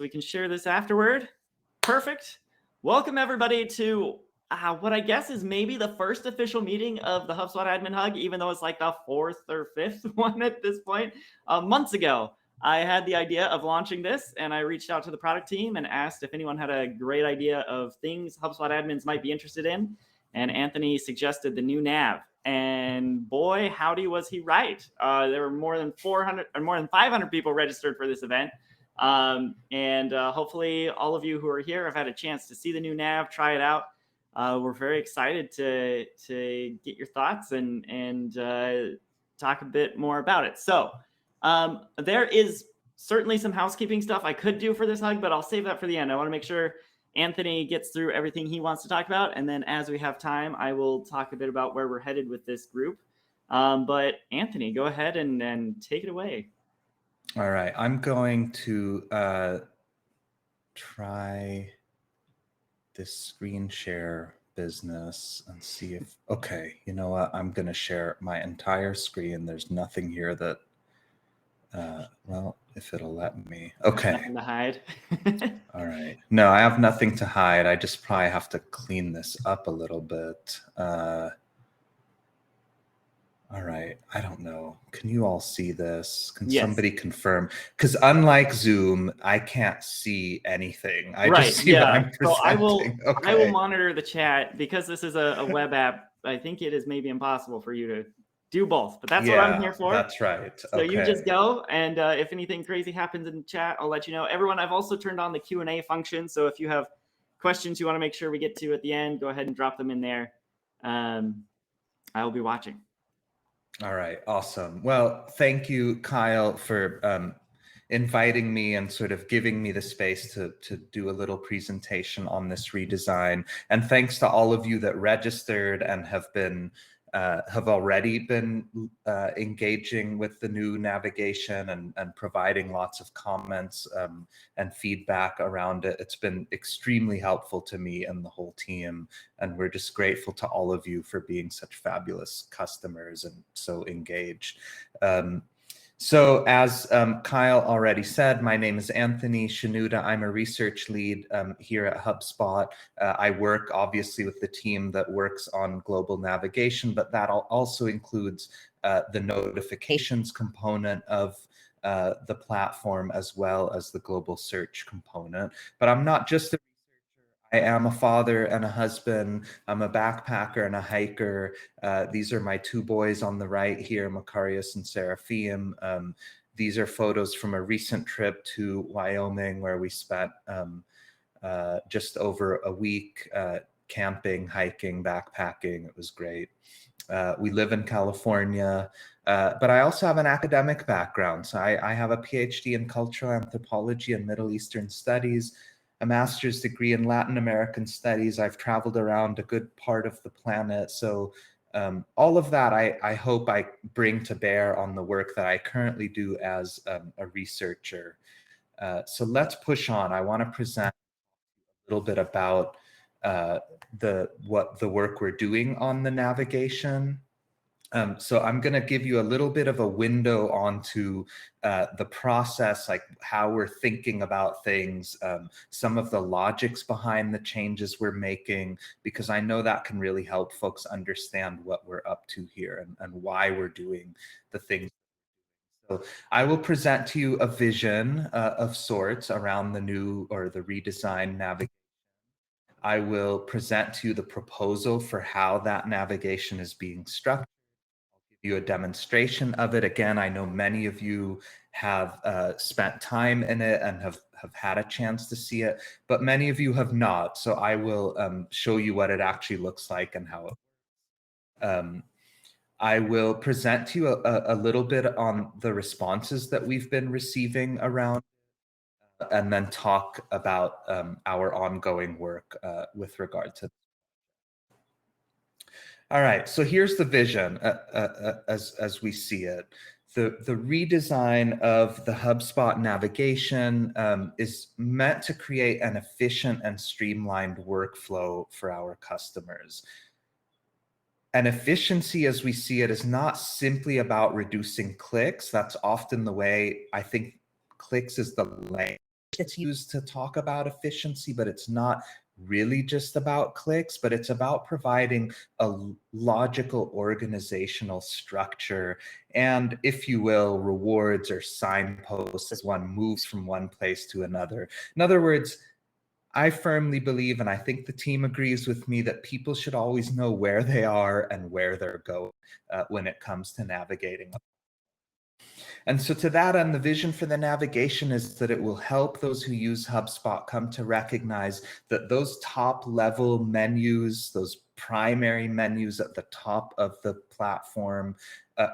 We can share this afterward. Perfect. Welcome everybody to what I guess is maybe the first official meeting of the HubSpot Admin HUG, even though it's like the fourth or fifth one at this point. Months ago, I had the idea of launching this, and I reached out to the product team and asked if anyone had a great idea of things HubSpot admins might be interested in. And Anthony suggested the new nav. And boy, howdy was he right. There were more than 400 or more than 500 people registered for this event. Hopefully all of you who are here have had a chance to see the new nav, try it out. We're very excited to get your thoughts and talk a bit more about it. So there is certainly some housekeeping stuff I could do for this hug, but I'll save that for the end. I want to make sure Anthony gets through everything he wants to talk about. And then as we have time, I will talk a bit about where we're headed with this group. But Anthony, go ahead and take it away. All right, I'm going to try this screen share business and see if, okay, you know what? I'm going to share my entire screen. There's nothing here that, well, if it'll let me. Okay. Nothing to hide. All right. No, I have nothing to hide. I just probably have to clean this up a little bit. All right. I don't know. Can you all see this? Can somebody confirm? Because unlike Zoom, I can't see anything. I just see what I'm presenting. So I will monitor the chat because this is a web app. I think it is maybe impossible for you to do both, but that's what I'm here for. That's right. So you just go, and if anything crazy happens in the chat, I'll let you know. Everyone, I've also turned on the Q&A function. So if you have questions you want to make sure we get to at the end, go ahead and drop them in there. I will be watching. All right, awesome. Well, thank you, Kyle, for inviting me and sort of giving me the space to do a little presentation on this redesign. And thanks to all of you that registered and have already been engaging with the new navigation and providing lots of comments and feedback around it. It's been extremely helpful to me and the whole team. And we're just grateful to all of you for being such fabulous customers and so engaged. So as Kyle already said, my name is Anthony Shenoda. I'm a research lead here at HubSpot. I work obviously with the team that works on global navigation, but that also includes the notifications component of the platform as well as the global search component. But I'm not just a I am a father and a husband. I'm a backpacker and a hiker. These are my two boys on the right here, Macarius and Seraphim. These are photos from a recent trip to Wyoming where we spent just over a week camping, hiking, backpacking. It was great. We live in California, but I also have an academic background. So I have a PhD in cultural anthropology and Middle Eastern studies, a master's degree in Latin American studies. I've traveled around a good part of the planet. So all of that, I hope I bring to bear on the work that I currently do as a researcher. So let's push on. I want to present a little bit about what the work we're doing on the navigation. So I'm going to give you a little bit of a window onto the process, like how we're thinking about things, some of the logics behind the changes we're making, because I know that can really help folks understand what we're up to here and why we're doing the things. So I will present to you a vision of sorts around the new or the redesigned navigation. I will present to you the proposal for how that navigation is being structured. You a demonstration of it. Again, I know many of you have spent time in it and have had a chance to see it, but many of you have not. So I will show you what it actually looks like and how it works. I will present to you a little bit on the responses that we've been receiving around, and then talk about our ongoing work with regard to. All right, so here's the vision as we see it. The redesign of the HubSpot navigation is meant to create an efficient and streamlined workflow for our customers. And efficiency, as we see it, is not simply about reducing clicks. That's often the way I think clicks is the language gets used to talk about efficiency, but it's not really just about clicks, but it's about providing a logical organizational structure and, if you will, rewards or signposts as one moves from one place to another. In other words, I firmly believe, and I think the team agrees with me, that people should always know where they are and where they're going when it comes to navigating. And so to that end, the vision for the navigation is that it will help those who use HubSpot come to recognize that those top level menus, those primary menus at the top of the platform,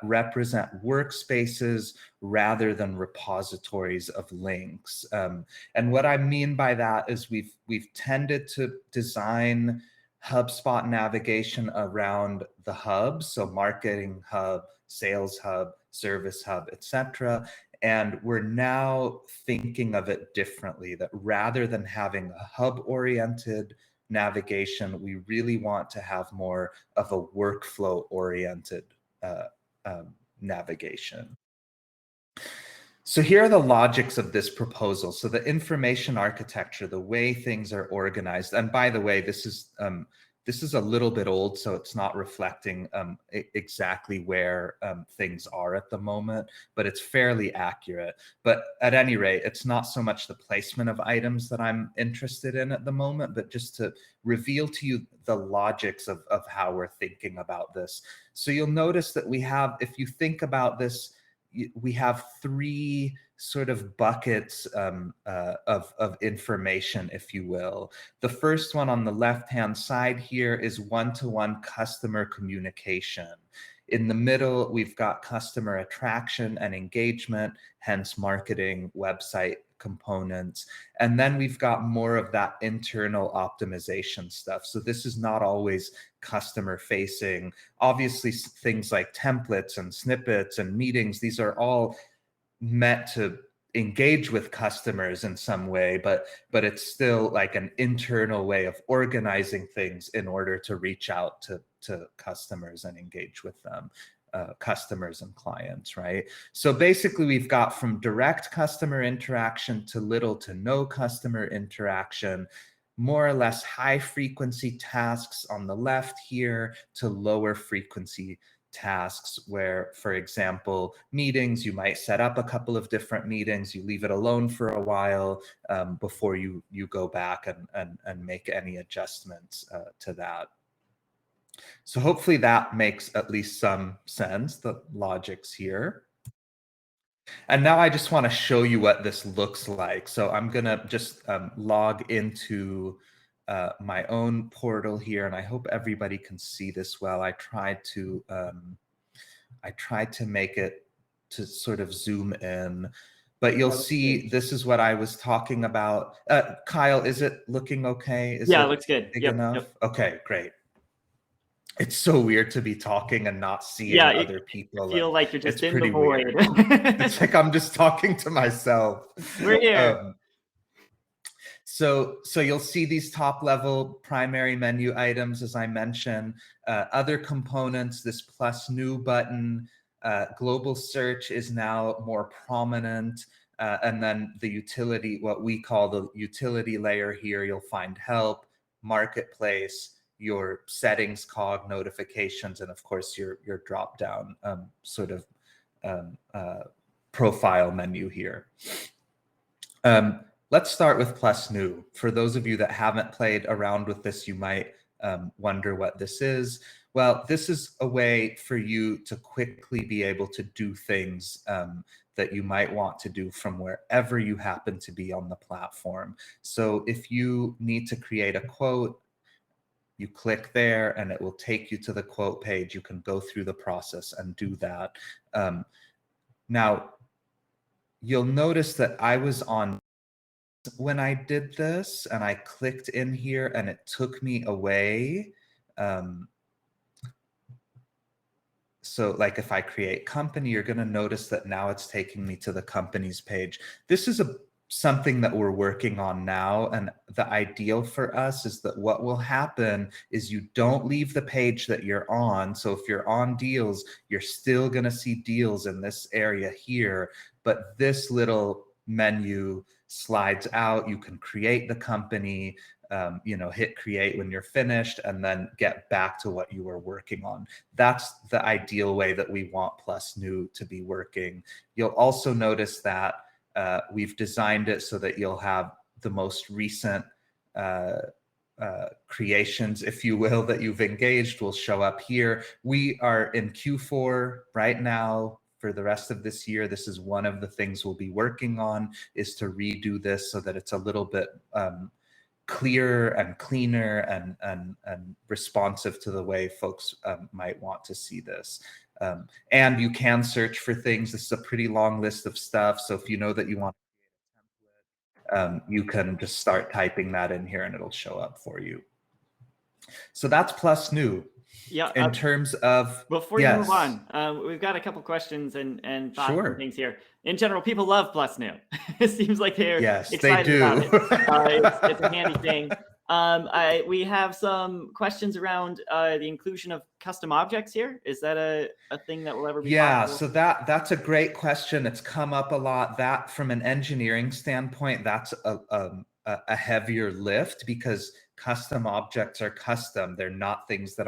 represent workspaces rather than repositories of links. And what I mean by that is we've tended to design HubSpot navigation around the hubs, so Marketing Hub, Sales Hub, Service Hub, etc. And we're now thinking of it differently, that rather than having a hub-oriented navigation, we really want to have more of a workflow-oriented navigation. So here are the logics of this proposal. So the information architecture, the way things are organized, and by the way, this is a little bit old, so it's not reflecting exactly where things are at the moment, but it's fairly accurate. But at any rate, it's not so much the placement of items that I'm interested in at the moment, but just to reveal to you the logics of how we're thinking about this. So you'll notice that we have, if you think about this, we have three sort of buckets of information, if you will. The first one on the left-hand side here is one-to-one customer communication. In the middle, we've got customer attraction and engagement, hence marketing, website components. And then we've got more of that internal optimization stuff. So this is not always customer facing. Obviously, things like templates and snippets and meetings, these are all meant to engage with customers in some way, but it's still like an internal way of organizing things in order to reach out to customers and engage with them, customers and clients, right? So basically we've got from direct customer interaction to little to no customer interaction, more or less high frequency tasks on the left here to lower frequency tasks where, for example, meetings, you might set up a couple of different meetings, you leave it alone for a while before you go back and make any adjustments to that. So hopefully that makes at least some sense, the logics here. And now I just want to show you what this looks like. So I'm going to just log into my own portal here, and I hope everybody can see this well. I tried to make it to sort of zoom in, but you'll see this is what I was talking about. Kyle, is it looking okay? Yeah, it looks good. Big enough? Yep. Okay, great. It's so weird to be talking and not seeing other people. Feel like you're just in the void. It's like I'm just talking to myself. We're here. So you'll see these top level primary menu items, as I mentioned, other components, this plus new button, global search is now more prominent. And then the utility, what we call the utility layer here, you'll find help, marketplace, your settings, cog, notifications, and of course your drop down sort of profile menu here. Let's start with plus new. For those of you that haven't played around with this, you might wonder what this is. Well, this is a way for you to quickly be able to do things that you might want to do from wherever you happen to be on the platform. So if you need to create a quote, you click there and it will take you to the quote page. You can go through the process and do that. Now, you'll notice that I was on when I did this and I clicked in here and it took me away. So like if I create company, you're going to notice that now it's taking me to the company's page. This is something that we're working on now. And the ideal for us is that what will happen is you don't leave the page that you're on. So if you're on deals, you're still going to see deals in this area here. But this little menu slides out. You can create the company, hit create when you're finished, and then get back to what you were working on. That's the ideal way that we want Plus New to be working. You'll also notice that we've designed it so that you'll have the most recent creations, if you will, that you've engaged will show up here. We are in Q4 right now. For the rest of this year, this is one of the things we'll be working on, is to redo this so that it's a little bit clearer and cleaner and responsive to the way folks might want to see this. And you can search for things. This is a pretty long list of stuff. So if you know that you want to create a template, you can just start typing that in here and it'll show up for you. So that's Plus New. Yeah. In terms of, before you move on, we've got a couple questions and thoughts and things here. In general, people love Plus New. It seems like they're excited about it. It's a handy thing. We have some questions around the inclusion of custom objects here. Is that a thing that will ever be possible? So that's a great question. It's come up a lot. That from an engineering standpoint, that's a heavier lift, because custom objects are custom. They're not things that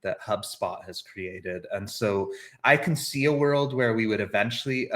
that HubSpot has created. And so I can see a world where we would eventually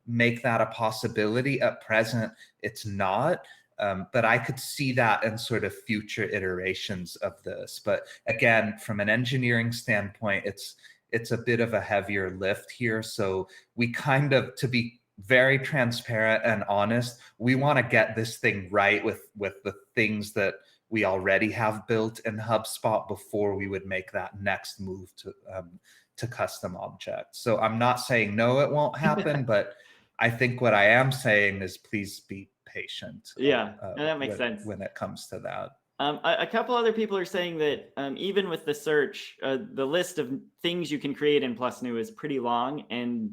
make that a possibility. At present, it's not. But I could see that in sort of future iterations of this. But again, from an engineering standpoint, it's a bit of a heavier lift here. So we kind of, to be very transparent and honest, we want to get this thing right with the things that we already have built in HubSpot before we would make that next move to custom objects. So I'm not saying no, it won't happen, but I think what I am saying is please be patient. Yeah, that makes sense when it comes to that. A couple other people are saying that even with the search, the list of things you can create in Plus New is pretty long, and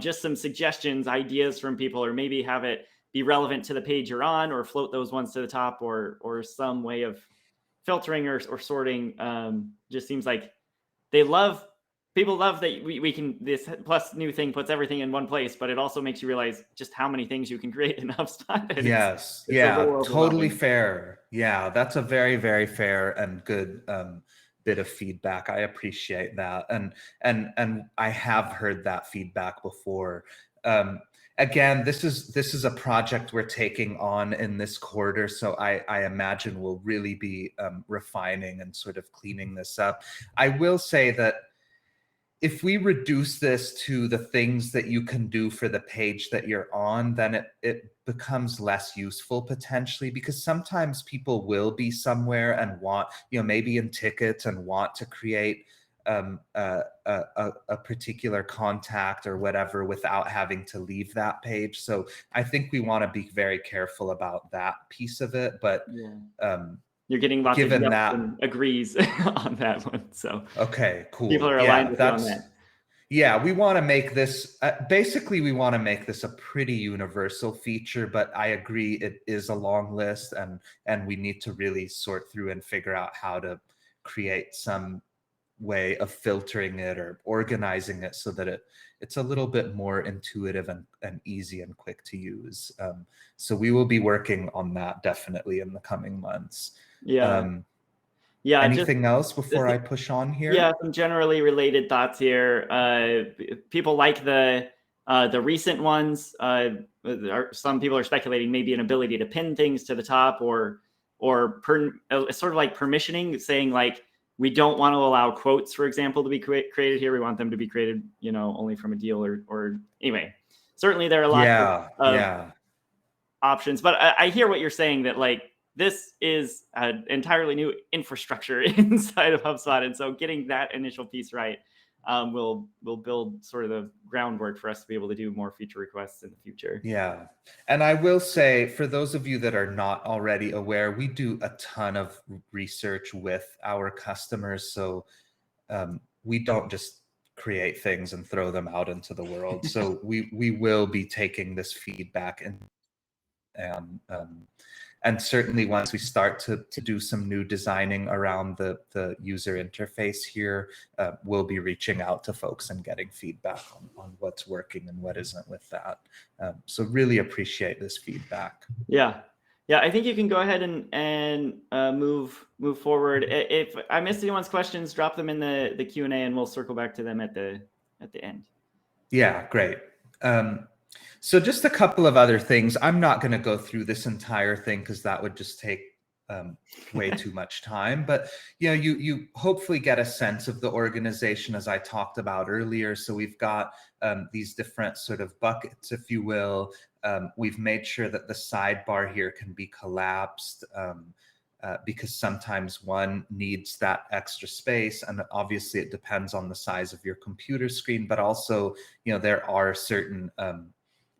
just some suggestions, ideas from people, or maybe have it be relevant to the page you're on, or float those ones to the top, or some way of filtering or sorting. Just seems like people love that we can, this Plus New thing puts everything in one place, but it also makes you realize just how many things you can create in HubSpot. Yes. Totally fair. Yeah, that's a very, very fair and good bit of feedback. I appreciate that. And I have heard that feedback before. Again, this is a project we're taking on in this quarter. So I imagine we'll really be refining and sort of cleaning this up. I will say that if we reduce this to the things that you can do for the page that you're on, then it becomes less useful potentially, because sometimes people will be somewhere and want, maybe in tickets, and want to create a particular contact or whatever without having to leave that page. So I think we want to be very careful about that piece of it. But you're getting lots of yes and agrees on that one. So okay, cool. People are aligned with you on that. Yeah, we want to make this, basically we want to make this a pretty universal feature, but I agree it is a long list, and we need to really sort through and figure out how to create some way of filtering it or organizing it so that it's a little bit more intuitive and easy and quick to use. So we will be working on that definitely in the coming months. Yeah. Anything else before I push on here? Yeah, some generally related thoughts here. People like the recent ones. Some people are speculating maybe an ability to pin things to the top, or sort of like permissioning, saying like, we don't want to allow quotes, for example, to be created here. We want them to be created, only from a deal or anyway. Certainly there are lots of options, but I hear what you're saying, that like, this is an entirely new infrastructure inside of HubSpot. And so getting that initial piece right will build sort of the groundwork for us to be able to do more feature requests in the future. Yeah. And I will say, for those of you that are not already aware, we do a ton of research with our customers. So we don't just create things and throw them out into the world. So we will be taking this feedback And certainly once we start to do some new designing around the user interface here, we'll be reaching out to folks and getting feedback on what's working and what isn't with that. So really appreciate this feedback. Yeah. Yeah, I think you can go ahead and move forward. If I missed anyone's questions, drop them in the Q&A and we'll circle back to them at the end. Yeah, great. So just a couple of other things. I'm not going to go through this entire thing because that would just take way too much time. But you hopefully get a sense of the organization as I talked about earlier. So we've got these different sort of buckets, if you will. We've made sure that the sidebar here can be collapsed because sometimes one needs that extra space, and obviously it depends on the size of your computer screen, but also there are certain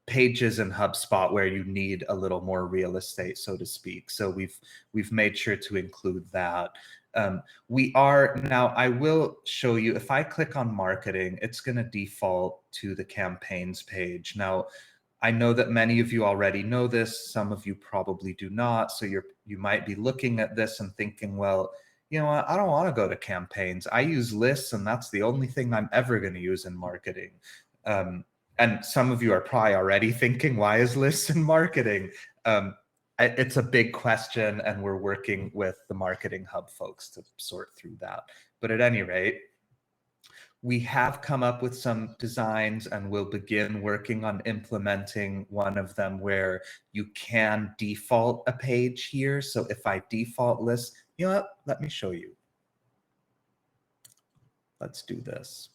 pages in HubSpot where you need a little more real estate, so to speak. So we've made sure to include that. We are now, I will show you, if I click on marketing, it's going to default to the campaigns page. Now, I know that many of you already know this. Some of you probably do not. So you might be looking at this and thinking, well, you know what? I don't want to go to campaigns. I use lists, and that's the only thing I'm ever going to use in marketing. And some of you are probably already thinking, why is lists in marketing? It's a big question, and we're working with the Marketing Hub folks to sort through that. But at any rate, we have come up with some designs, and we'll begin working on implementing one of them where you can default a page here. So if I default list, you know what? Let me show you. Let's do this.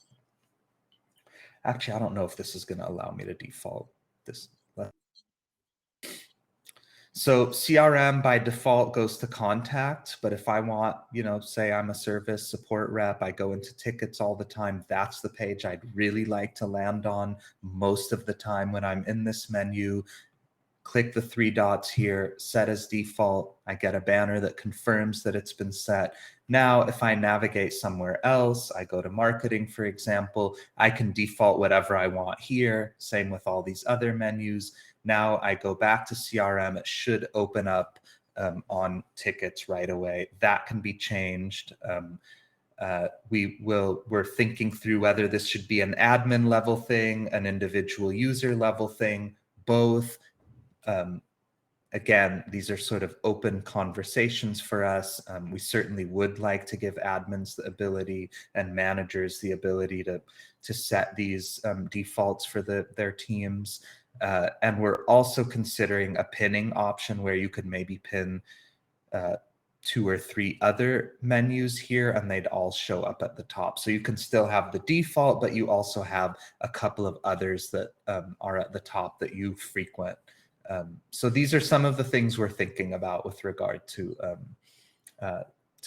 Actually, I don't know if this is going to allow me to default this. So CRM by default goes to contact, but if I want, say I'm a service support rep, I go into tickets all the time. That's the page I'd really like to land on most of the time when I'm in this menu. Click the 3 dots here, set as default. I get a banner that confirms that it's been set. Now, if I navigate somewhere else, I go to marketing, for example, I can default whatever I want here. Same with all these other menus. Now I go back to CRM, it should open up on tickets right away. That can be changed. We're thinking through whether this should be an admin level thing, an individual user level thing, both. Again, these are sort of open conversations for us. We certainly would like to give admins the ability and managers the ability to set these defaults for their teams. And we're also considering a pinning option where you could maybe pin 2 or 3 other menus here, and they'd all show up at the top. So you can still have the default, but you also have a couple of others that are at the top that you frequent. So these are some of the things we're thinking about with regard to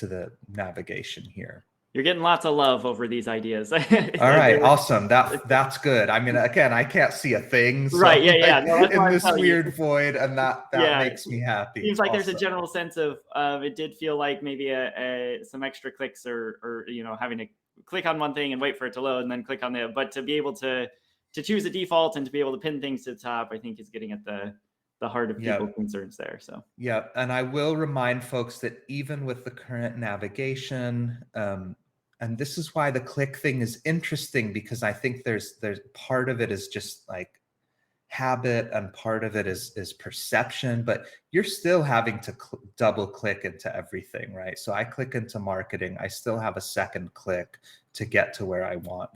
the navigation here. You're getting lots of love over these ideas. All right, awesome. That's good. I mean, again, I can't see a thing, so right? Yeah. No, that's in this weird void, and that makes me happy. Seems like there's a general sense of it did feel like maybe some extra clicks or having to click on one thing and wait for it to load and then click on the. But to be able to choose a default and to be able to pin things to the top, I think is getting at the heart of people's concerns there. So and I will remind folks that even with the current navigation, and this is why the click thing is interesting, because I think there's part of it is just like habit and part of it is perception, but you're still having to double click into everything, right? So I click into marketing, I still have a second click to get to where I want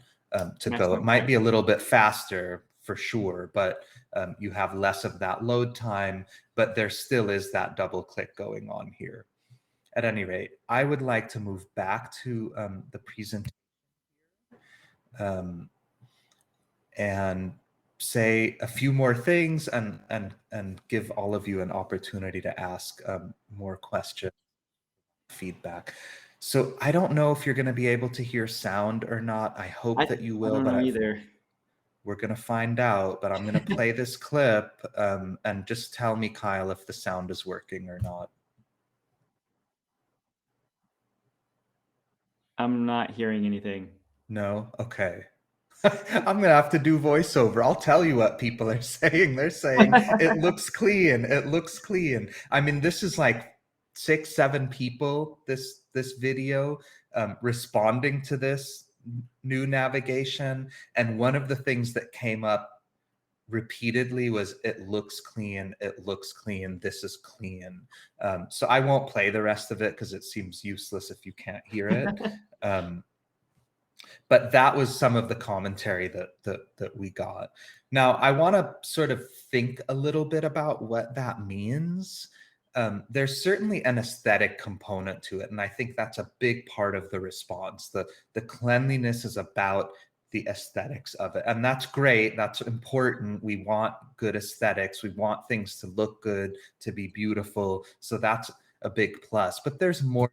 to go. It might be a little bit faster for sure, but you have less of that load time, but there still is that double click going on here. At any rate, I would like to move back to the presentation and say a few more things and give all of you an opportunity to ask more questions, feedback. So I don't know if you're going to be able to hear sound or not. I hope that you will, but either. We're going to find out, but I'm going to play this clip and just tell me, Kyle, if the sound is working or not. I'm not hearing anything. No? Okay. I'm gonna have to do voiceover. I'll tell you what people are saying. They're saying it looks clean. It looks clean. I mean, this is like 6, 7 people. This video responding to this new navigation, and one of the things that came up repeatedly was it looks clean. It looks clean. This is clean. So I won't play the rest of it because it seems useless if you can't hear it. But that was some of the commentary that we got. Now, I want to sort of think a little bit about what that means. There's certainly an aesthetic component to it, and I think that's a big part of the response. The cleanliness is about the aesthetics of it, and that's great. That's important. We want good aesthetics. We want things to look good, to be beautiful. So that's a big plus. But there's more.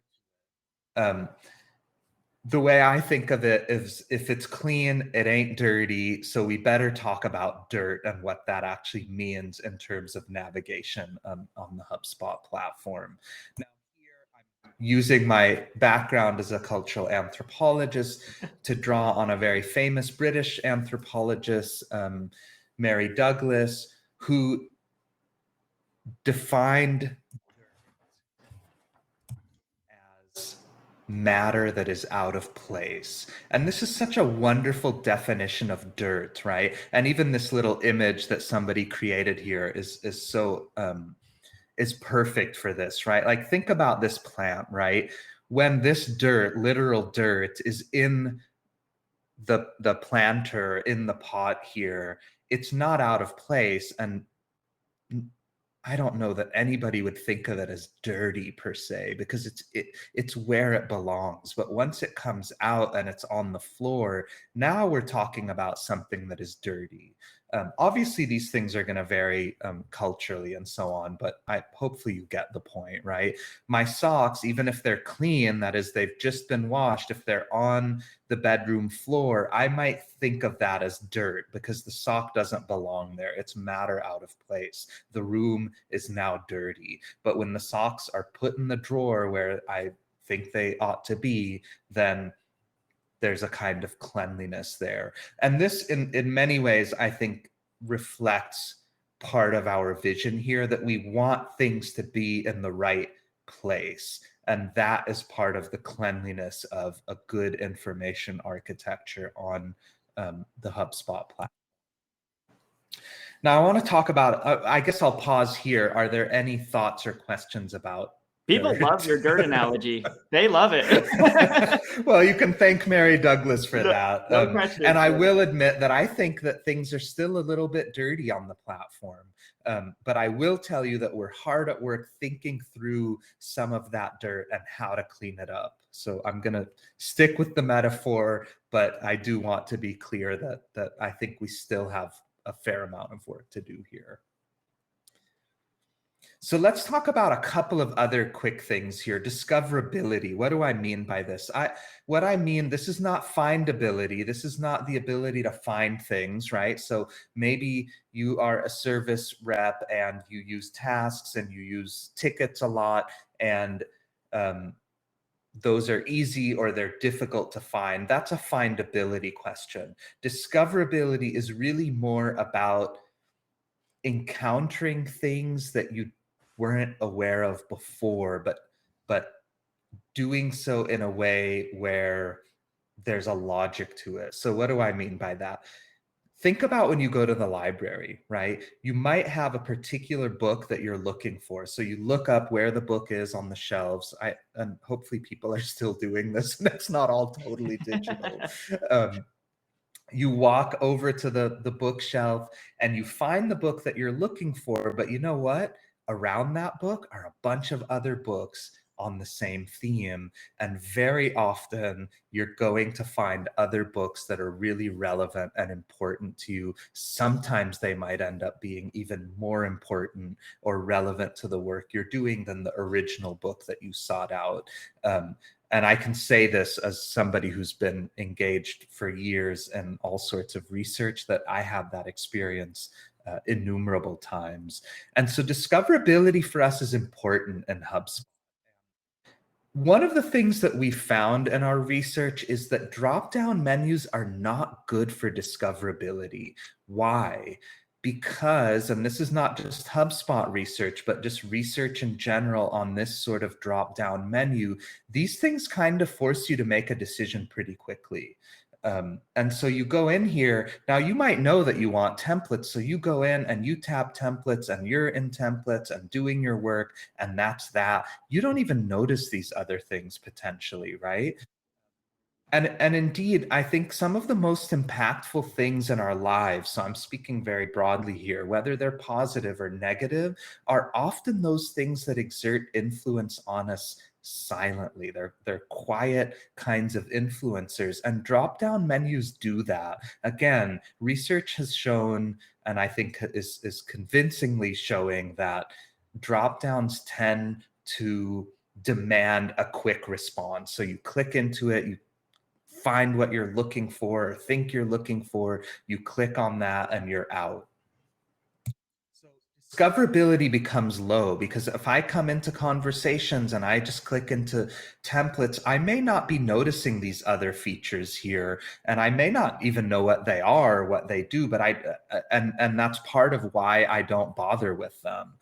The way I think of it is if it's clean, it ain't dirty. So we better talk about dirt and what that actually means in terms of navigation on the HubSpot platform. Now, here I'm using my background as a cultural anthropologist to draw on a very famous British anthropologist, Mary Douglas, who defined matter that is out of place. And this is such a wonderful definition of dirt, right? And even this little image that somebody created here is so is perfect for this, right? Like think about this plant, right? When this dirt, literal dirt, is in the planter, in the pot here, it's not out of place. And I don't know that anybody would think of it as dirty per se, because it's where it belongs. But once it comes out and it's on the floor, now we're talking about something that is dirty. Obviously, these things are going to vary culturally and so on, but hopefully you get the point, right? My socks, even if they're clean, that is, they've just been washed, if they're on the bedroom floor, I might think of that as dirt because the sock doesn't belong there. It's matter out of place. The room is now dirty. But when the socks are put in the drawer where I think they ought to be, then there's a kind of cleanliness there. And this, in many ways, I think reflects part of our vision here, that we want things to be in the right place. And that is part of the cleanliness of a good information architecture on the HubSpot platform. Now, I want to talk about, I guess I'll pause here. Are there any thoughts or questions about People dirt? love your dirt analogy. They love it. Well, you can thank Mary Douglas for that. No question. And I will admit that I think that things are still a little bit dirty on the platform. But I will tell you that we're hard at work thinking through some of that dirt and how to clean it up. So I'm going to stick with the metaphor, but I do want to be clear that I think we still have a fair amount of work to do here. So let's talk about a couple of other quick things here. Discoverability. What do I mean by this? What I mean, this is not findability. This is not the ability to find things, right? So maybe you are a service rep and you use tasks and you use tickets a lot, and those are easy or they're difficult to find. That's a findability question. Discoverability is really more about encountering things that you weren't aware of before, but doing so in a way where there's a logic to it. So what do I mean by that? Think about when you go to the library, right? You might have a particular book that you're looking for. So you look up where the book is on the shelves. And hopefully people are still doing this, and it's not all totally digital. You walk over to the bookshelf and you find the book that you're looking for, but you know what? Around that book are a bunch of other books on the same theme. And very often you're going to find other books that are really relevant and important to you. Sometimes they might end up being even more important or relevant to the work you're doing than the original book that you sought out. And I can say this as somebody who's been engaged for years in all sorts of research, that I have that experience innumerable times. And so discoverability for us is important in HubSpot. One of the things that we found in our research is that drop-down menus are not good for discoverability. Why? Because, and this is not just HubSpot research, but just research in general on this sort of drop-down menu, these things kind of force you to make a decision pretty quickly. And so you go in here, now you might know that you want templates, so you go in and you tap templates and you're in templates and doing your work, and that's that. You don't even notice these other things potentially, right? And indeed, I think some of the most impactful things in our lives, so I'm speaking very broadly here, whether they're positive or negative, are often those things that exert influence on us silently. They're quiet kinds of influencers, and drop-down menus do that. Again, research has shown, and I think is convincingly showing, that drop-downs tend to demand a quick response. So you click into it, you find what you're looking for or think you're looking for, you click on that and you're out. So discoverability becomes low because if I come into conversations and I just click into templates, I may not be noticing these other features here, and I may not even know what they are, what they do, but and that's part of why I don't bother with them.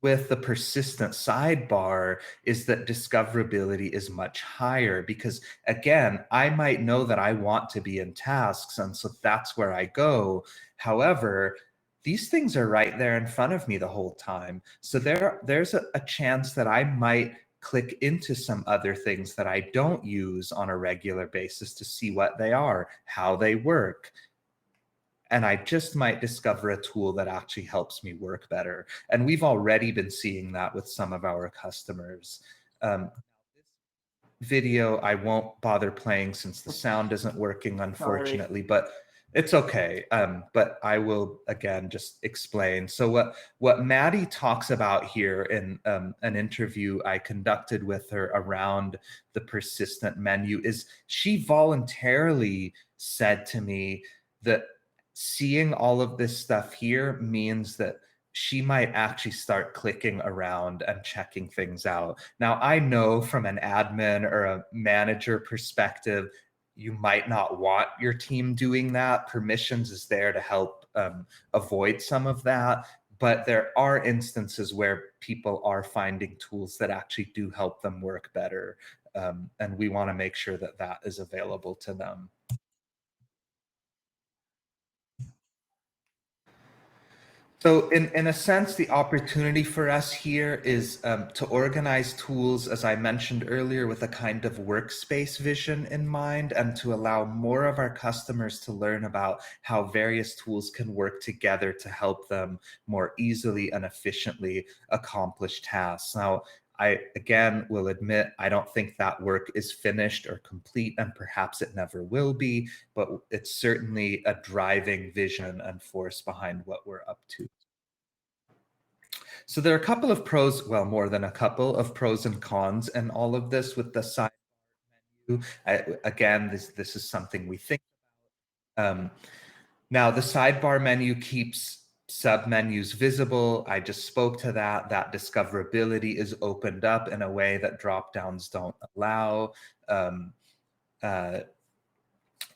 With the persistent sidebar is that discoverability is much higher because, again, I might know that I want to be in tasks, and so that's where I go. However, these things are right there in front of me the whole time. So there's a chance that I might click into some other things that I don't use on a regular basis to see what they are, how they work, and I just might discover a tool that actually helps me work better. And we've already been seeing that with some of our customers. Video I won't bother playing since the sound isn't working, unfortunately, but it's okay. But I will again just explain. So what Maddie talks about here in an interview I conducted with her around the persistent menu is she voluntarily said to me that seeing all of this stuff here means that she might actually start clicking around and checking things out. Now, I know from an admin or a manager perspective, you might not want your team doing that. Permissions is there to help avoid some of that. But there are instances where people are finding tools that actually do help them work better. And we want to make sure that that is available to them. So in a sense, the opportunity for us here is to organize tools, as I mentioned earlier, with a kind of workspace vision in mind, and to allow more of our customers to learn about how various tools can work together to help them more easily and efficiently accomplish tasks. Now, I, again, will admit, I don't think that work is finished or complete, and perhaps it never will be, but it's certainly a driving vision and force behind what we're up to. So there are a couple of pros, well, more than a couple of pros and cons in all of this with the side menu. Again, this is something we think about. Now, the sidebar menu keeps submenus visible. I just spoke to that. That discoverability is opened up in a way that dropdowns don't allow.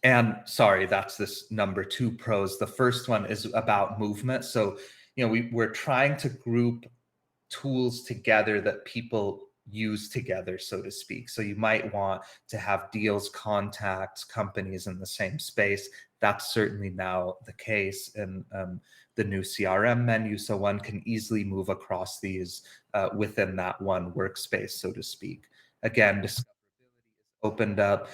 And sorry, that's this number 2 pros. The first one is about movement. So, you know, we're trying to group tools together that people use together, so to speak. So you might want to have deals, contacts, companies in the same space. That's certainly now the case in the new CRM menu. So one can easily move across these within that one workspace, so to speak. Again, discoverability is opened up.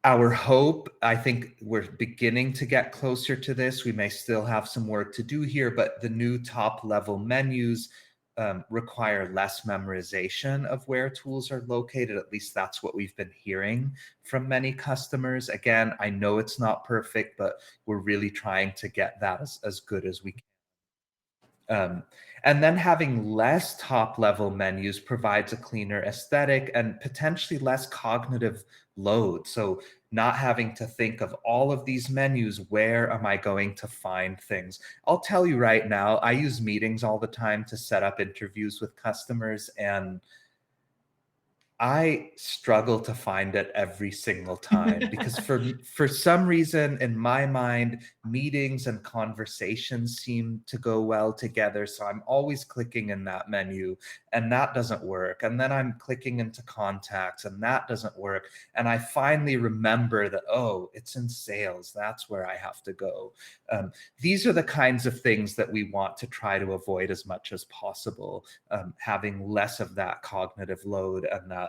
Our hope, I think we're beginning to get closer to this. We may still have some work to do here, but the new top level menus require less memorization of where tools are located. At least that's what we've been hearing from many customers. Again, I know it's not perfect, but we're really trying to get that as good as we can. And then having less top level menus provides a cleaner aesthetic and potentially less cognitive load. So not having to think of all of these menus, where am I going to find things? I'll tell you right now, I use meetings all the time to set up interviews with customers, and I struggle to find it every single time because for some reason in my mind, meetings and conversations seem to go well together. So I'm always clicking in that menu and that doesn't work. And then I'm clicking into contacts and that doesn't work. And I finally remember that, oh, it's in sales. That's where I have to go. These are the kinds of things that we want to try to avoid as much as possible, having less of that cognitive load and that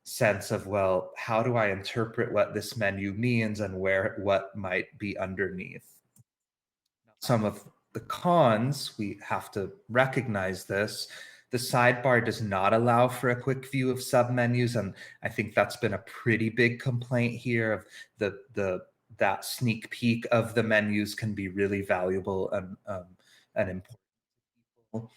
sense of, well, how do I interpret what this menu means and what might be underneath? Some of the cons, we have to recognize this. The sidebar does not allow for a quick view of submenus, and I think that's been a pretty big complaint here. Of that sneak peek of the menus can be really valuable and important.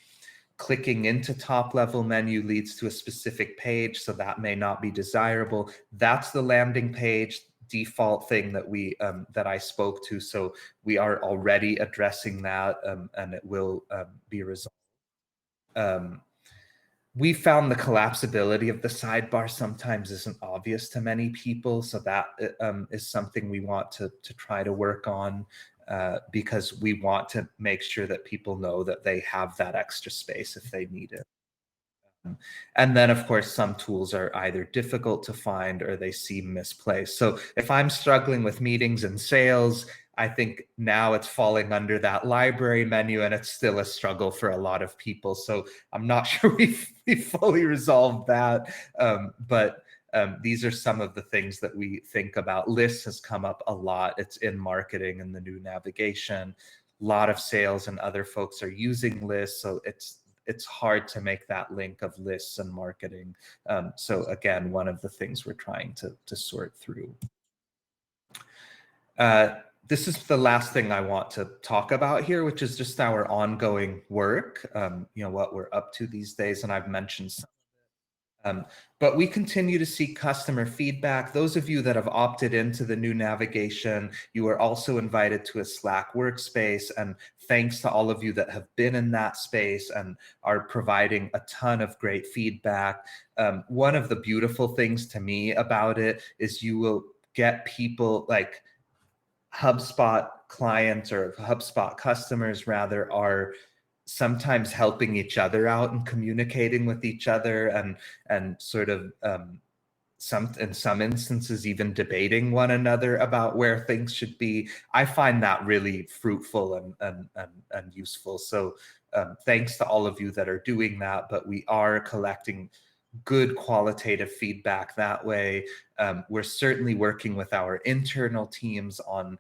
Clicking into top level menu leads to a specific page, so that may not be desirable. That's the landing page default thing that I spoke to. So we are already addressing that, and it will be resolved. We found the collapsibility of the sidebar sometimes isn't obvious to many people, so that is something we want to try to work on. Because we want to make sure that people know that they have that extra space if they need it. And then, of course, some tools are either difficult to find or they seem misplaced. So if I'm struggling with meetings and sales, I think now it's falling under that library menu, and it's still a struggle for a lot of people. So I'm not sure we've fully resolved that. But these are some of the things that we think about. Lists has come up a lot. It's in marketing and the new navigation. A lot of sales and other folks are using lists. So it's hard to make that link of lists and marketing. So again, one of the things we're trying to sort through. This is the last thing I want to talk about here, which is just our ongoing work, what we're up to these days. And I've mentioned some. But we continue to see customer feedback. Those of you that have opted into the new navigation, you are also invited to a Slack workspace. And thanks to all of you that have been in that space and are providing a ton of great feedback. One of the beautiful things to me about it is you will get people like HubSpot clients or HubSpot customers rather are sometimes helping each other out and communicating with each other and sort of in some instances even debating one another about where things should be. I find that really fruitful and useful. So thanks to all of you that are doing that, but we are collecting good qualitative feedback that way. We're certainly working with our internal teams on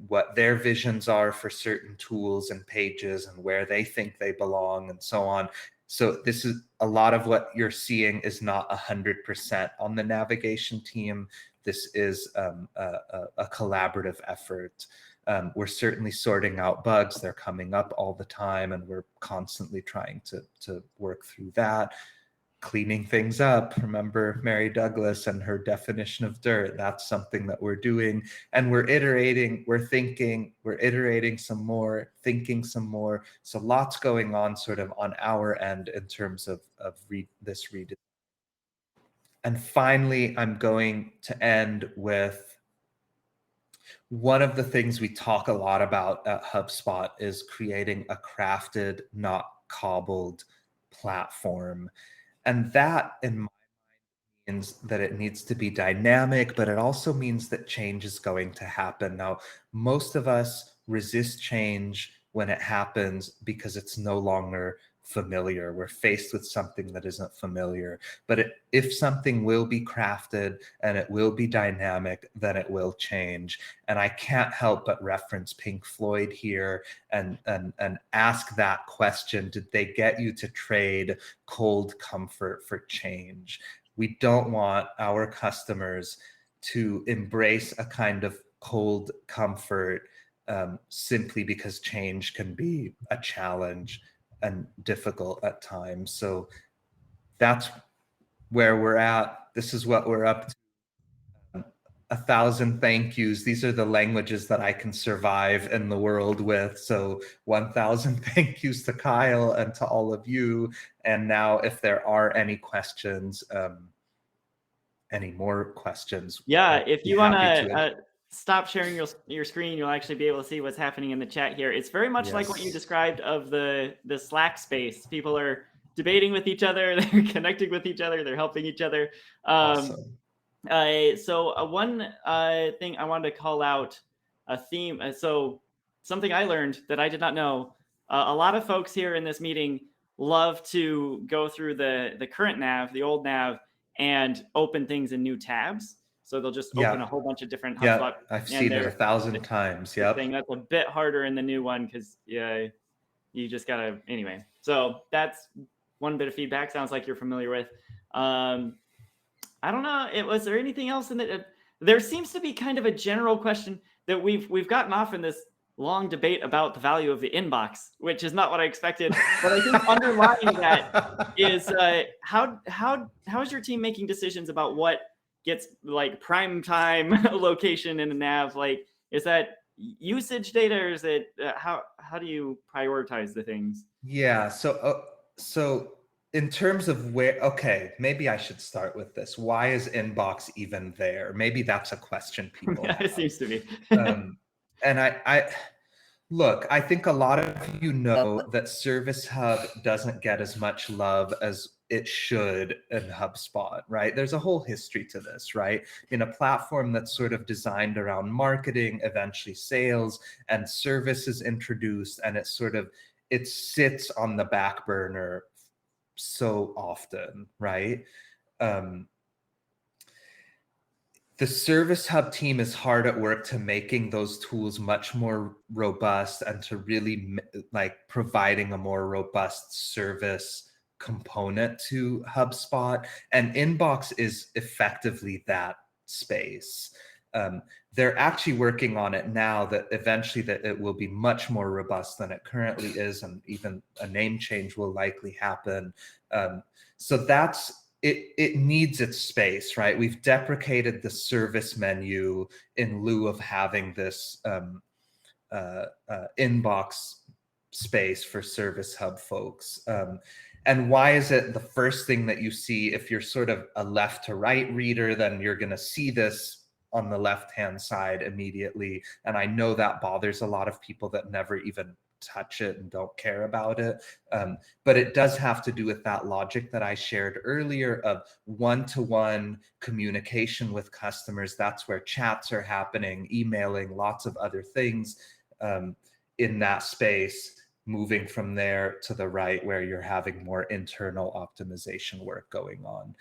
what their visions are for certain tools and pages and where they think they belong and so on. So this is a lot of what you're seeing is not 100% on the navigation team. This is a collaborative effort. We're certainly sorting out bugs. They're coming up all the time, and we're constantly trying to work through that. Cleaning things up. Remember Mary Douglas and her definition of dirt. That's something that we're doing, and we're iterating, we're thinking, we're iterating some more, thinking some more. So lots going on sort of on our end in terms of this redesign. And finally, I'm going to end with one of the things we talk a lot about at HubSpot is creating a crafted, not cobbled platform. And that, in my mind, means that it needs to be dynamic, but it also means that change is going to happen. Now, most of us resist change when it happens because it's no longer familiar. We're faced with something that isn't familiar. But if something will be crafted and it will be dynamic, then it will change. And I can't help but reference Pink Floyd here and ask that question: did they get you to trade cold comfort for change? We don't want our customers to embrace a kind of cold comfort simply because change can be a challenge and difficult at times. So that's where we're at. This is what we're up to. 1,000 thank yous. These are the languages that I can survive in the world with. So 1,000 thank yous to Kyle and to all of you. And now if there are any questions, any more questions. Yeah, I'd if be you want happy to stop sharing your screen, you'll actually be able to see what's happening in the chat here. It's very much like what you Yes. described of the Slack space. People are debating with each other, they're connecting with each other, they're helping each other. Awesome. So one thing I wanted to call out, a theme. So something I learned that I did not know. A lot of folks here in this meeting love to go through the current nav, the old nav, and open things in new tabs. So they'll just open a whole bunch of different HubSpot. I've and seen it 1,000 times. they're saying that's a bit harder in the new one because you just gotta anyway. So that's one bit of feedback. Sounds like you're familiar with. I don't know. Was there anything else in it? There seems to be kind of a general question that we've gotten off in this long debate about the value of the inbox, which is not what I expected. But I think underlying that is how is your team making decisions about what gets like prime time location in a nav? Like, is that usage data, or is it how do you prioritize the things? Yeah. So in terms of where, okay, maybe I should start with this. Why is inbox even there? Maybe that's a question people have. It seems to be. And I look, I think a lot of you know that Service Hub doesn't get as much love as it should in HubSpot, right? There's a whole history to this, right? In a platform that's sort of designed around marketing, eventually sales, and service is introduced, and it sits on the back burner so often, right? The Service Hub team is hard at work to making those tools much more robust and to really like providing a more robust service component to HubSpot. And Inbox is effectively that space. They're actually working on it now that eventually that it will be much more robust than it currently is, and even a name change will likely happen. So that's it needs its space, right? We've deprecated the service menu in lieu of having this inbox space for Service Hub folks. And why is it the first thing that you see? If you're sort of a left to right reader, then you're going to see this on the left-hand side immediately. And I know that bothers a lot of people that never even touch it and don't care about it. But it does have to do with that logic that I shared earlier of one-to-one communication with customers. That's where chats are happening, emailing, lots of other things in that space, moving from there to the right where you're having more internal optimization work going on.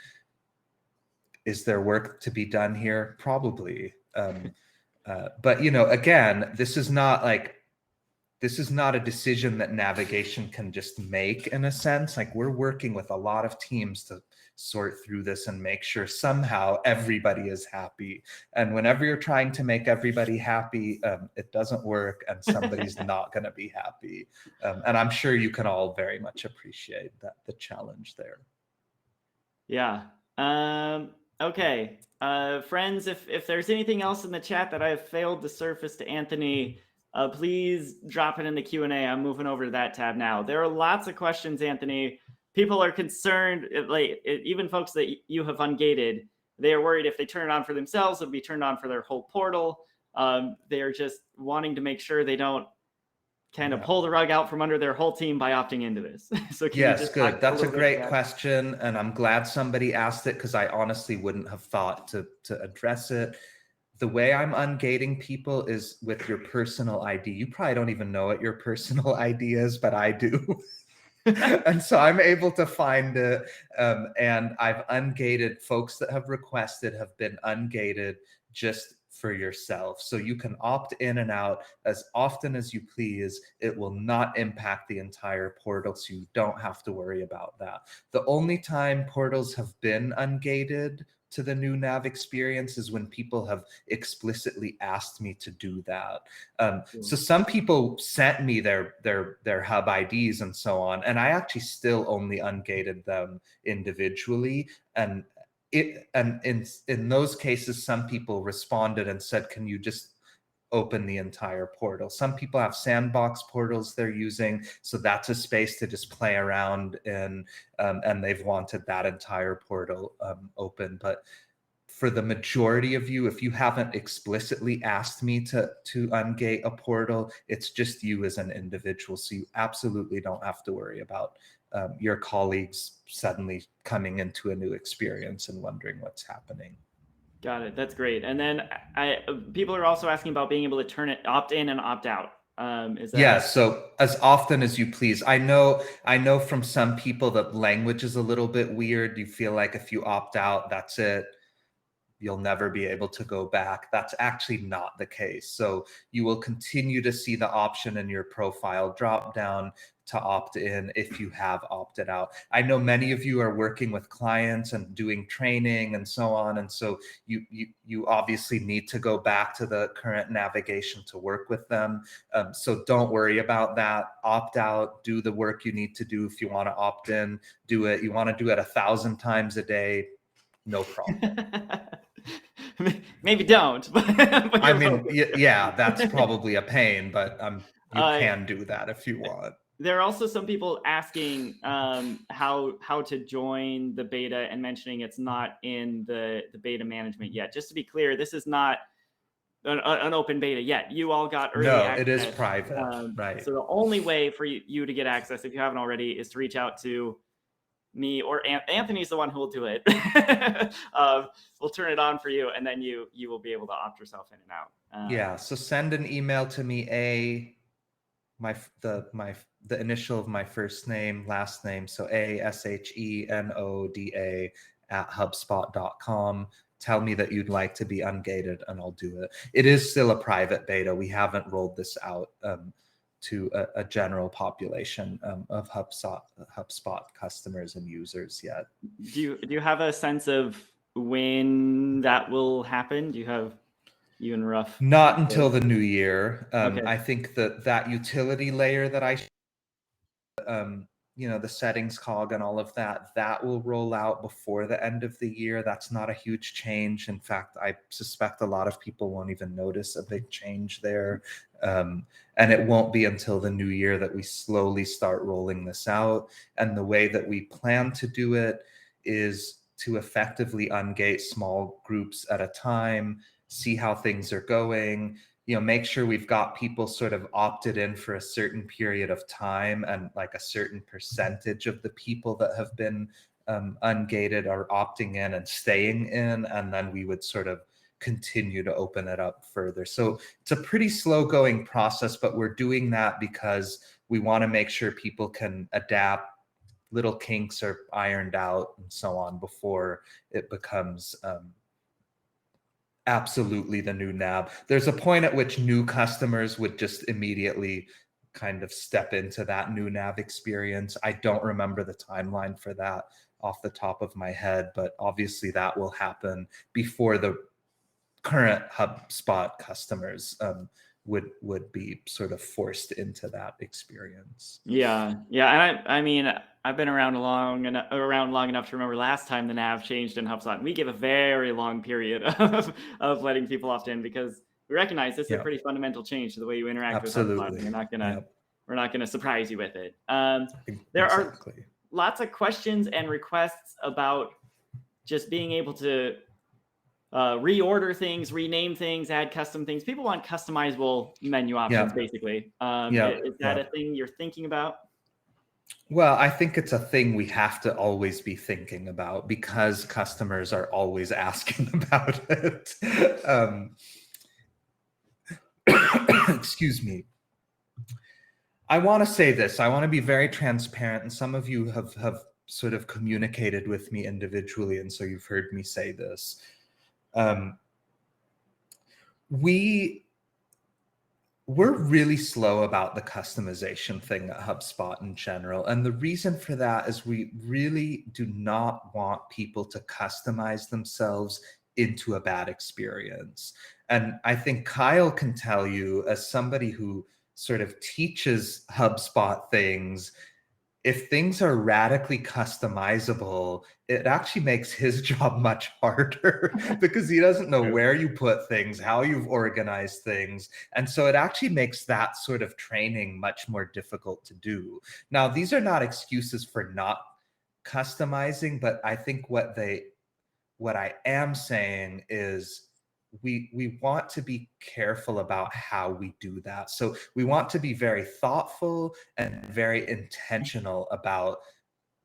Is there work to be done here? Probably. But, you know, again, this is not a decision that navigation can just make in a sense. Like, we're working with a lot of teams to sort through this and make sure somehow everybody is happy. And whenever you're trying to make everybody happy, it doesn't work and somebody's not going to be happy. And I'm sure you can all very much appreciate that, the challenge there. Yeah. Okay. Friends, if there's anything else in the chat that I have failed to surface to Anthony, please drop it in the Q&A. I'm moving over to that tab now. There are lots of questions, Anthony. People are concerned, even folks that you have ungated, they are worried if they turn it on for themselves, it'll be turned on for their whole portal. They are just wanting to make sure they don't kind of pull the rug out from under their whole team by opting into this. So yes, good. That's a great question. And I'm glad somebody asked it because I honestly wouldn't have thought to address it. The way I'm ungating people is with your personal ID. You probably don't even know what your personal ID is, but I do. And so I'm able to find it. And I've ungated folks that have requested have been ungated just for yourself. So you can opt in and out as often as you please. It will not impact the entire portal, so you don't have to worry about that. The only time portals have been ungated to the new nav experience is when people have explicitly asked me to do that. So some people sent me their hub IDs and so on, and I actually still only ungated them individually. And and in those cases, some people responded and said, can you just open the entire portal? Some people have sandbox portals they're using, so that's a space to just play around in, and they've wanted that entire portal open. But for the majority of you, if you haven't explicitly asked me to ungate a portal, it's just you as an individual. So you absolutely don't have to worry about your colleagues suddenly coming into a new experience and wondering what's happening. Got it. That's great. And then people are also asking about being able to turn it opt in and opt out. Is that... Yeah, so as often as you please. I know from some people that language is a little bit weird. You feel like if you opt out, that's it. You'll never be able to go back. That's actually not the case. So you will continue to see the option in your profile drop down to opt in if you have opted out. I know many of you are working with clients and doing training and so on. And so you obviously need to go back to the current navigation to work with them. So don't worry about that. Opt out, do the work you need to do. If you want to opt in, do it. You want to do it 1,000 times a day, no problem. Maybe don't. But I mean, yeah, that's probably a pain, but you can do that if you want. There are also some people asking how to join the beta and mentioning it's not in the beta management yet. Just to be clear, this is not an open beta yet. You all got early access. No, it is private, right. So the only way for you to get access, if you haven't already, is to reach out to me or Anthony's the one who will do it. We'll turn it on for you, and then you will be able to opt yourself in and out. Yeah, so send an email to me, the initial of my first name, last name, so ASHENODA @HubSpot.com. Tell me that you'd like to be ungated, and I'll do it. It is still a private beta. We haven't rolled this out to a general population of HubSpot customers and users yet. Do you have a sense of when that will happen? Do you have even rough? Not until the new year. Okay. I think that utility layer that the settings cog and all of that will roll out before the end of the year. That's not a huge change. In fact, I suspect a lot of people won't even notice a big change there. And it won't be until the new year that we slowly start rolling this out. And the way that we plan to do it is to effectively ungate small groups at a time, see how things are going, make sure we've got people sort of opted in for a certain period of time, and like a certain percentage of the people that have been ungated are opting in and staying in, and then we would sort of continue to open it up further. So it's a pretty slow going process, but we're doing that because we want to make sure people can adapt, little kinks are ironed out and so on before it becomes absolutely the new nav. There's a point at which new customers would just immediately kind of step into that new nav experience. I don't remember the timeline for that off the top of my head, but obviously that will happen before the current HubSpot customers would be sort of forced into that experience. Yeah. And I mean, I've been around long enough to remember last time the nav changed in HubSpot, and we gave a very long period of letting people opt in, because we recognize this is a pretty fundamental change to the way you interact with HubSpot. And we're not gonna surprise you with it. There are lots of questions and requests about just being able to reorder things, rename things, add custom things. People want customizable menu options, basically. Is that a thing you're thinking about? Well, I think it's a thing we have to always be thinking about, because customers are always asking about it. Excuse me. I want to say this. I want to be very transparent, and some of you have sort of communicated with me individually, and so you've heard me say this. We're really slow about the customization thing at HubSpot in general. And the reason for that is we really do not want people to customize themselves into a bad experience. And I think Kyle can tell you, as somebody who sort of teaches HubSpot things, if things are radically customizable, it actually makes his job much harder because he doesn't know where you put things, how you've organized things. And so it actually makes that sort of training much more difficult to do. Now, these are not excuses for not customizing, but I think what I am saying is we want to be careful about how we do that. So we want to be very thoughtful and very intentional about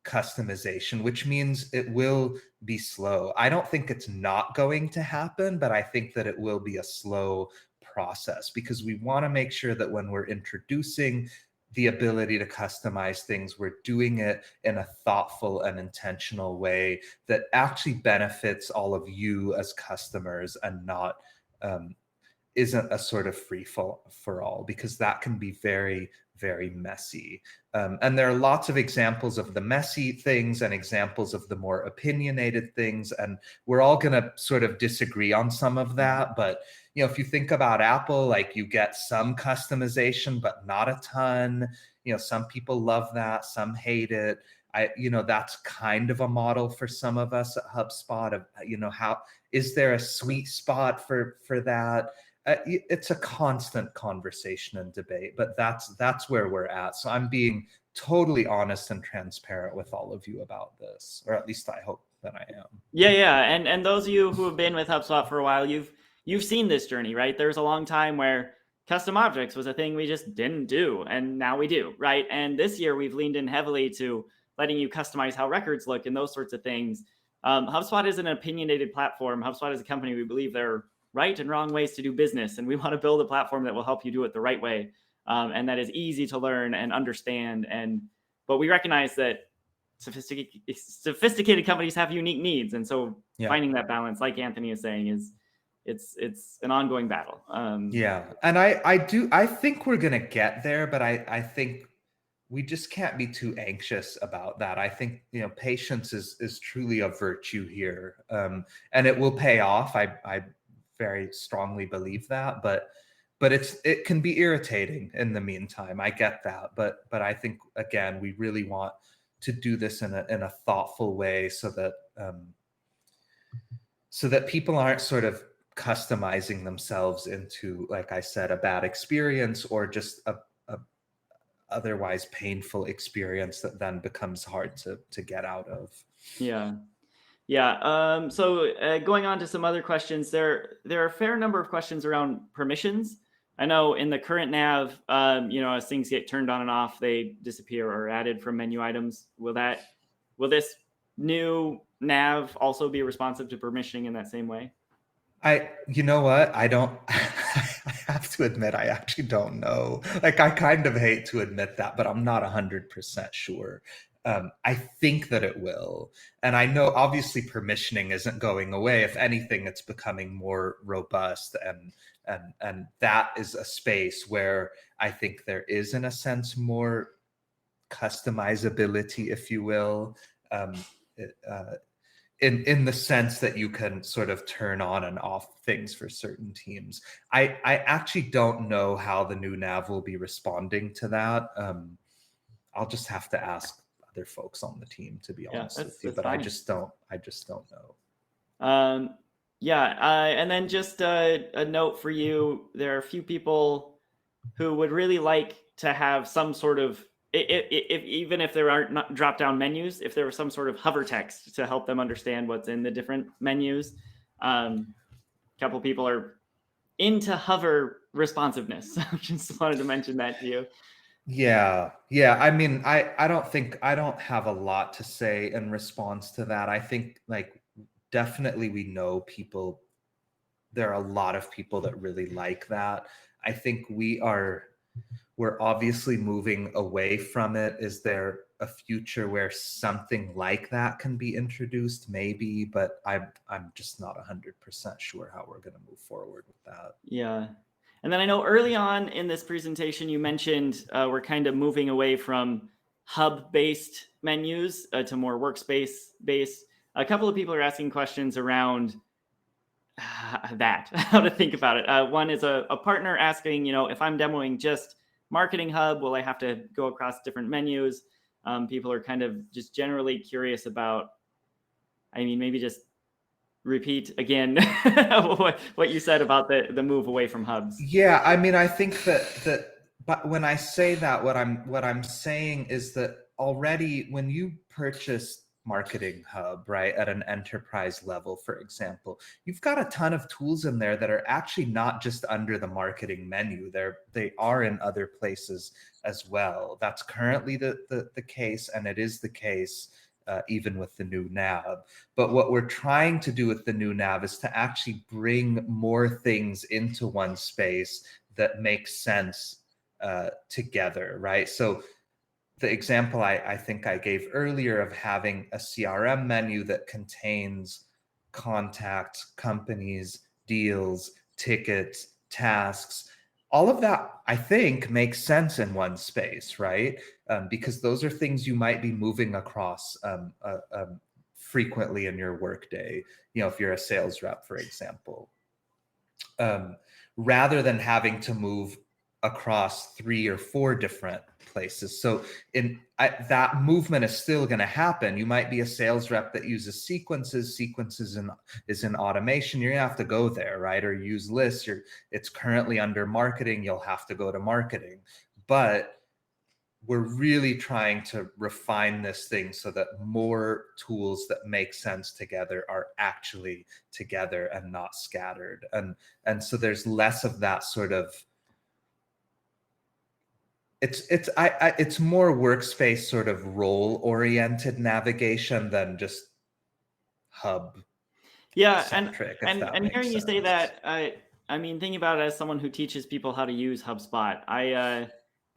customization, which means it will be slow. I don't think it's not going to happen, but I think that it will be a slow process because we want to make sure that when we're introducing the ability to customize things, we're doing it in a thoughtful and intentional way that actually benefits all of you as customers and not isn't a sort of free for all, because that can be very, very messy. And there are lots of examples of the messy things and examples of the more opinionated things. And we're all going to sort of disagree on some of that. But, you know, if you think about Apple, like you get some customization, but not a ton. You know, some people love that, some hate it. That's kind of a model for some of us at HubSpot of, how is there a sweet spot for that? It's a constant conversation and debate, but that's where we're at. So I'm being totally honest and transparent with all of you about this, or at least I hope that I am. Yeah. And those of you who have been with HubSpot for a while, you've seen this journey, right? There was a long time where custom objects was a thing we just didn't do, and now we do, right? And this year we've leaned in heavily to letting you customize how records look and those sorts of things. HubSpot is an opinionated platform. HubSpot is a company, we believe there are right and wrong ways to do business, and we want to build a platform that will help you do it the right way, and that is easy to learn and understand. But we recognize that sophisticated companies have unique needs, and so finding that balance, like Anthony is saying, is it's an ongoing battle. And I think we're gonna get there, but I think we just can't be too anxious about that. I think, patience is truly a virtue here, and it will pay off. I very strongly believe that, but it can be irritating in the meantime. I get that, but I think again we really want to do this in a thoughtful way so that people aren't sort of customizing themselves into, like I said, a bad experience or just a otherwise painful experience that then becomes hard to get out of. So going on to some other questions, there are a fair number of questions around permissions. I know in the current nav, as things get turned on and off, they disappear or added from menu items. Will this new nav also be responsive to permissioning in that same way? You know what? I don't, I have to admit, I actually don't know. Like, I kind of hate to admit that, but I'm not 100% sure. I think that it will. And I know obviously permissioning isn't going away. If anything, it's becoming more robust. And that is a space where I think there is, in a sense, more customizability, if you will. In the sense that you can sort of turn on and off things for certain teams. I actually don't know how the new nav will be responding to that. I'll just have to ask other folks on the team, to be honest with you, but fine. I just don't know. And then just a note for you, there are a few people who would really like to have some sort of, even if there aren't not drop-down menus, if there was some sort of hover text to help them understand what's in the different menus. A couple people are into hover responsiveness. I just wanted to mention that to you. Yeah. I mean, I don't have a lot to say in response to that. I think, like, definitely we know people, there are a lot of people that really like that. I think we're obviously moving away from it. Is there a future where something like that can be introduced? Maybe, but I'm just not 100% sure how we're going to move forward with that. Yeah. And then I know early on in this presentation, you mentioned we're kind of moving away from hub-based menus to more workspace-based. A couple of people are asking questions around that, how to think about it. One is a partner asking, if I'm demoing just Marketing Hub, will I have to go across different menus? People are kind of just generally curious about, I mean, maybe just repeat again what you said about the move away from hubs. Yeah, I mean, I think but when I say that, what I'm saying is that already when you purchase Marketing Hub, right, at an enterprise level, for example, you've got a ton of tools in there that are actually not just under the marketing menu. They are in other places as well. That's currently the case, and it is the case even with the new nav. But what we're trying to do with the new nav is to actually bring more things into one space that makes sense together, right? So the example I think I gave earlier of having a CRM menu that contains contacts, companies, deals, tickets, tasks, all of that, I think, makes sense in one space, right? Because those are things you might be moving across frequently in your workday, if you're a sales rep, for example, rather than having to move across 3 or 4 different places. So that movement is still going to happen. You might be a sales rep that uses sequences. Sequences is in automation. You're going to have to go there, right? Or use lists. It's currently under marketing. You'll have to go to marketing. But we're really trying to refine this thing so that more tools that make sense together are actually together and not scattered. And so there's less of that sort of, it's more workspace sort of role oriented navigation than just hub centric, if that And makes hearing you say sense. that, I mean, thinking about it as someone who teaches people how to use HubSpot, I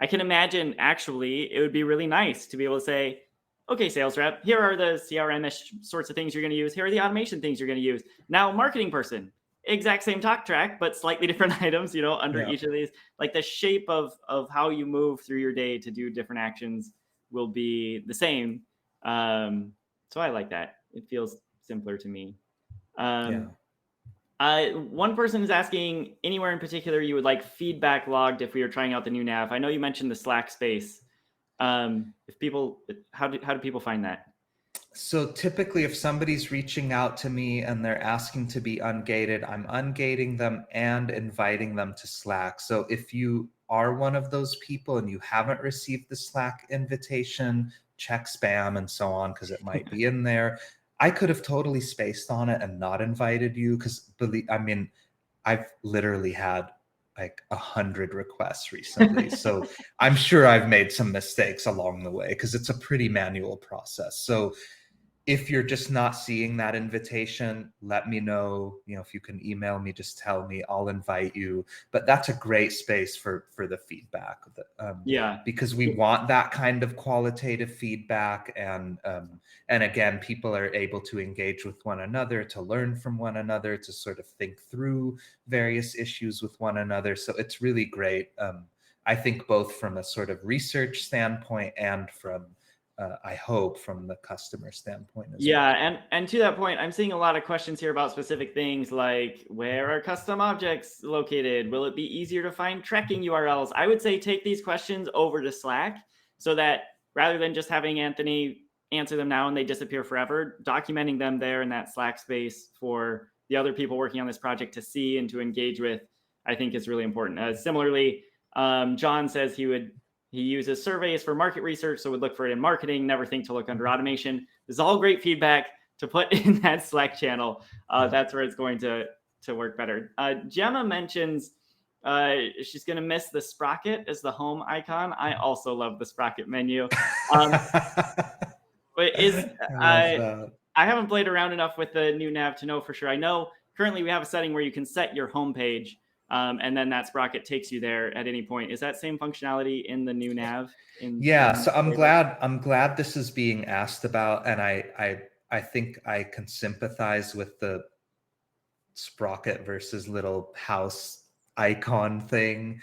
can imagine actually it would be really nice to be able to say, okay, sales rep, here are the CRM-ish sorts of things you're going to use. Here are the automation things you're going to use. Now, marketing person, exact same talk track, but slightly different items, under each of these. Like the shape of how you move through your day to do different actions will be the same. So I like that. It feels simpler to me. One person is asking anywhere in particular you would like feedback logged if we were trying out the new nav. I know you mentioned the Slack space. If people, how do people find that? So typically if somebody's reaching out to me and they're asking to be ungated, I'm ungating them and inviting them to Slack. So if you are one of those people and you haven't received the Slack invitation, check spam and so on, because it might be in there. I could have totally spaced on it and not invited you, because I've literally had like 100 requests recently. So I'm sure I've made some mistakes along the way because it's a pretty manual process. So if you're just not seeing that invitation, let me know. If you can email me, just tell me, I'll invite you. But that's a great space for the feedback. Because we want that kind of qualitative feedback. And again, people are able to engage with one another, to learn from one another, to sort of think through various issues with one another. So it's really great. I think both from a sort of research standpoint and from I hope from the customer standpoint as well. And to that point, I'm seeing a lot of questions here about specific things like where are custom objects located? Will it be easier to find tracking URLs? I would say take these questions over to Slack so that rather than just having Anthony answer them now and they disappear forever, documenting them there in that Slack space for the other people working on this project to see and to engage with, I think is really important. Similarly, John says he uses surveys for market research, so would look for it in marketing, never think to look under automation. This is all great feedback to put in that Slack channel. That's where it's going to work better. Gemma mentions she's going to miss the sprocket as the home icon. I also love the sprocket menu. But I haven't played around enough with the new nav to know for sure. I know currently we have a setting where you can set your home page. And then that sprocket takes you there at any point. Is that same functionality in the new nav? So I'm glad this is being asked about, and I think I can sympathize with the sprocket versus little house icon thing.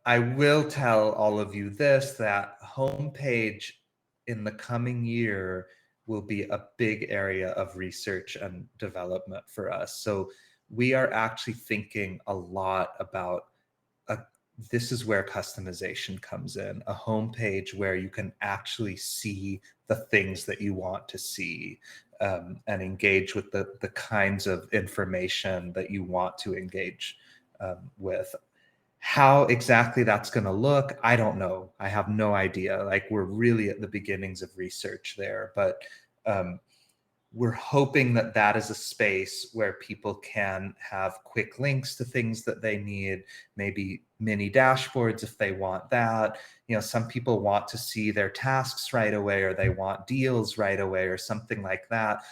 I will tell all of you this, that homepage in the coming year will be a big area of research and development for us. So we are actually thinking a lot about this is where customization comes in, a homepage where you can actually see the things that you want to see, and engage with the kinds of information that you want to engage with. How exactly that's going to look, I don't know. I have no idea. Like, we're really at the beginnings of research there, but we're hoping that that is a space where people can have quick links to things that they need, maybe mini dashboards if they want that. You know, some people want to see their tasks right away, or they want deals right away, or something like that.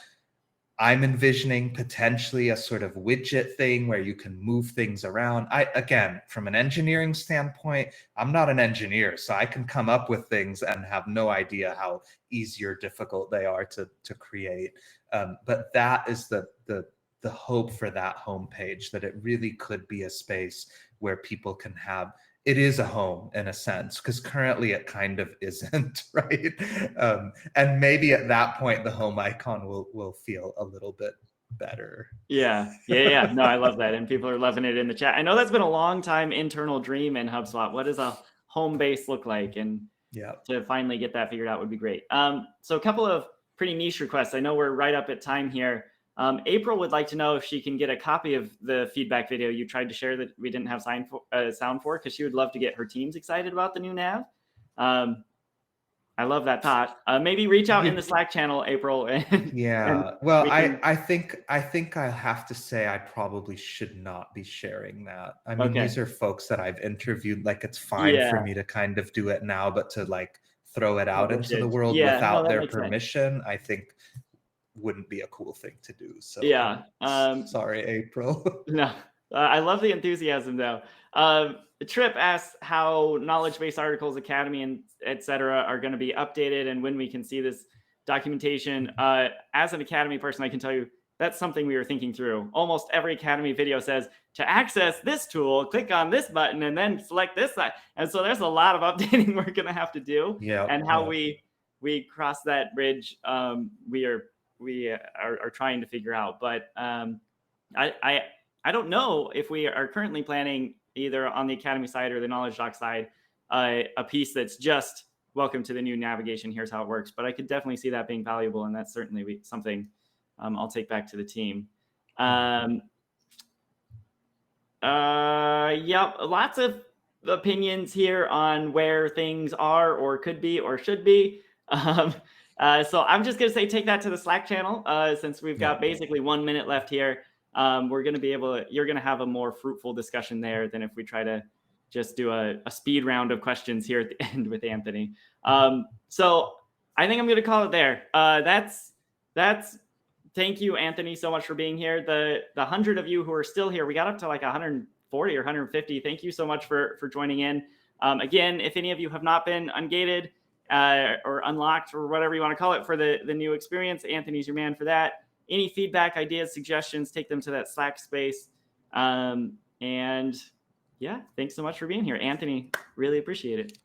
I'm envisioning potentially a sort of widget thing where you can move things around. Again, from an engineering standpoint, I'm not an engineer, so I can come up with things and have no idea how easy or difficult they are to create. But that is the hope for that homepage, that it really could be a space where people can have, it is a home in a sense, because currently it kind of isn't, right? And maybe at that point, the home icon will feel a little bit better. Yeah. No, I love that. And people are loving it in the chat. I know that's been a long time internal dream in HubSpot. What does a home base look like? And to finally get that figured out would be great. So a couple of pretty niche requests. I know we're right up at time here. April would like to know if she can get a copy of the feedback video you tried to share that we didn't have sound for, because she would love to get her teams excited about the new nav. I love that thought. Maybe reach out in the Slack channel, April. Well, I think I have to say I probably should not be sharing that. I mean, these are folks that I've interviewed. Like, it's fine for me to kind of do it now, but to like throw it out into the world without their permission, I think wouldn't be a cool thing to do. So sorry, April. No, I love the enthusiasm though. Trip asks how knowledge base articles, Academy, and etc. are going to be updated, and when we can see this documentation. As an Academy person, I can tell you that's something we were thinking through. Almost every Academy video says, to access this tool, click on this button and then select this side. And so there's a lot of updating we're going to have to do. And how we cross that bridge, we are trying to figure out. But I don't know if we are currently planning, either on the Academy side or the Knowledge Doc side, a piece that's just welcome to the new navigation. Here's how it works. But I could definitely see that being valuable, and that's certainly something I'll take back to the team. Lots of opinions here on where things are or could be or should be. So I'm just going to say take that to the Slack channel, since we've got basically 1 minute left here. We're going to be able to, you're going to have a more fruitful discussion there than if we try to just do a speed round of questions here at the end with Anthony. So I think I'm going to call it there. That's thank you, Anthony, so much for being here. The 100 of you who are still here, we got up to like 140 or 150. Thank you so much for joining in. Again, if any of you have not been ungated or unlocked or whatever you want to call it for the new experience, Anthony's your man for that. Any feedback, ideas, suggestions, take them to that Slack space. And yeah, thanks so much for being here, Anthony. Really appreciate it.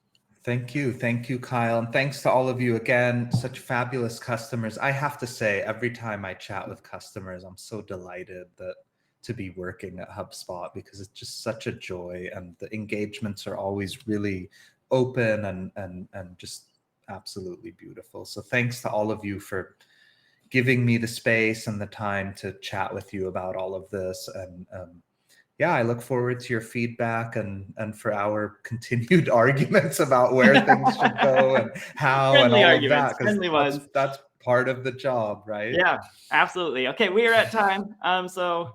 Thank you, Kyle. And thanks to all of you again, such fabulous customers. I have to say, every time I chat with customers, I'm so delighted to be working at HubSpot, because it's just such a joy, and the engagements are always really open and just absolutely beautiful. So thanks to all of you for giving me the space and the time to chat with you about all of this. And I look forward to your feedback and for our continued arguments about where things should go and how Friendly and all arguments, of that. That's part of the job, right? Yeah, absolutely. Okay, we are at time. So